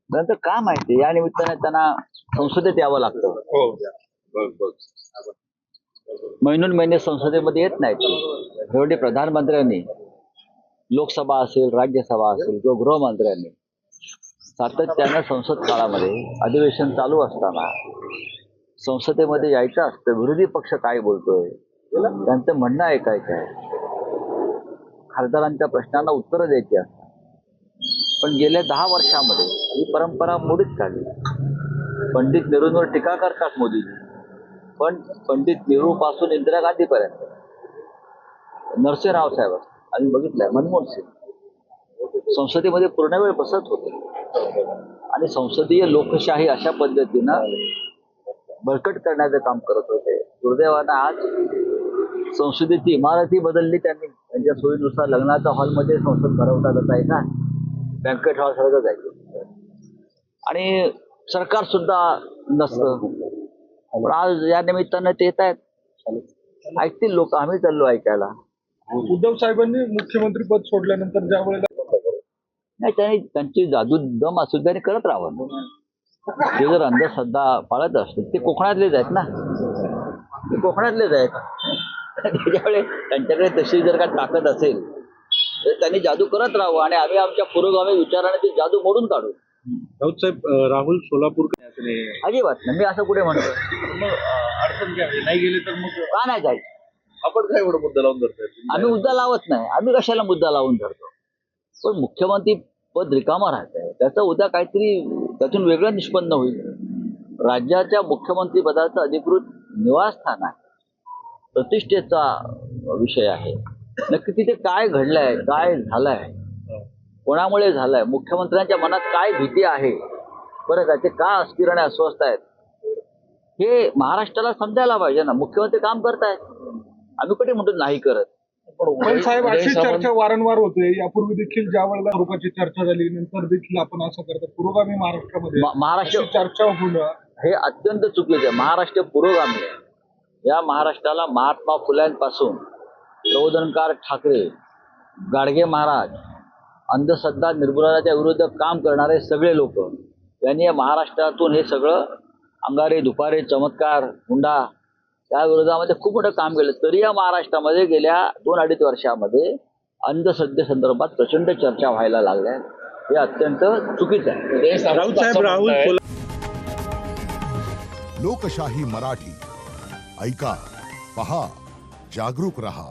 नंतर का माहिती या निमित्ताने त्यांना संसदेत यावं लागतं. महिनोन महिने संसदेमध्ये येत नाहीत. शेवटी प्रधानमंत्र्यांनी लोकसभा असेल, राज्यसभा असेल किंवा गृहमंत्र्यांनी सातत्यानं संसद काळामध्ये अधिवेशन चालू असताना संसदेमध्ये यायचं असतं. विरोधी पक्ष काय बोलतोय त्यांचं म्हणणं ऐकायचं आहे, खासदारांच्या प्रश्नांना उत्तरं द्यायची असतात. पण गेल्या 10 वर्षामध्ये ही परंपरा मोडीत काढली. पंडित नेहरूंवर टीका करतात मोदीजी, पण पंडित नेहरू पासून इंदिरा गांधीपर्यंत, नरसिंहराव साहेब आम्ही बघितलंय, मनमोहन सिंग संसदेमध्ये पूर्ण वेळ बसत होते आणि संसदीय लोकशाही अशा पद्धतीनं बळकट करण्याचं काम करत होते. दुर्दैवानं आज संसदेची इमारतही बदलली त्यांनी. त्यांच्या सोयीनुसार लग्नाच्या हॉलमध्ये संसद भरवता जाता येणार, बँकेट हॉल सारखं जायचं आणि सरकार सुद्धा नसतं. पण आज या निमित्तानं ते येत आहेत, ऐकतील लोक. आम्ही चाललो ऐकायला. उद्धव साहेबांनी मुख्यमंत्री पद सोडल्यानंतर ज्या वेळेला नाही, त्यांची जादू दम असू त्यांनी करत राहावं. ते जर अंधश्रद्धा पाळत असतील, ते कोकणातलेच आहेत ना, ते कोकणातलेच आहेत. त्याच्यामुळे त्यांच्याकडे तशी जर का ताकद असेल तर त्यांनी जादू करत राहावं आणि आम्ही आमच्या पुरोगामी विचाराने ती जादू मोडून काढू. राऊत साहेब, राहुल सोलापूरकर अजिबात नाही, मी असं कुठे म्हणतो. अडचण काय नाही गेले तर मग का नाही जायचं? आपण काय एवढं मुद्दा लावून धरताय? आम्ही मुद्दा लावत नाही. आम्ही कशाला मुद्दा लावून धरतो? पण मुख्यमंत्री पद रिकामा राहत आहे, त्याचं उद्या काहीतरी त्यातून वेगळं निष्पन्न होईल. राज्याच्या मुख्यमंत्री पदाचं अधिकृत निवासस्थान आहे, प्रतिष्ठेचा विषय आहे. नक्की तिथे काय घडलंय, काय झालंय, कोणामुळे झालंय, मुख्यमंत्र्यांच्या मनात काय भीती आहे, बरं का, ते का अस्थिर आणि अस्वस्थ आहेत, हे महाराष्ट्राला समजायला पाहिजे ना. मुख्यमंत्री काम करतायत, आम्ही कुठे म्हणतो नाही करत. पण साहेब, अशी चर्चा वारंवार होते. यापूर्वी देखील ज्या वेळेला स्वरूपाची चर्चा झाली, नंतर देखील आपण असं करतो पुरोगामी महाराष्ट्रामध्ये महाराष्ट्र चर्चा होणं हे अत्यंत चुकीचं आहे. महाराष्ट्र पुरोगामी आहे. या महाराष्ट्राला महात्मा फुल्यांपासून प्रबोधनकार ठाकरे, गाडगे महाराज, अंधश्रद्धा निर्मूलनाच्या विरुद्ध काम करणारे सगळे लोक यांनी या महाराष्ट्रातून हे सगळं अंगारे दुपारे चमत्कार हुंडा त्या विरोधामध्ये खूप मोठं काम केलं. तरी या महाराष्ट्रामध्ये गेल्या 2-2.5 वर्षामध्ये अंधश्रद्धेसंदर्भात प्रचंड चर्चा व्हायला लागल्या. हे अत्यंत चुकीचं आहे. राऊत साहेब, राहुल लोकशाही मराठी ऐका, पहा, जागरूक रहा.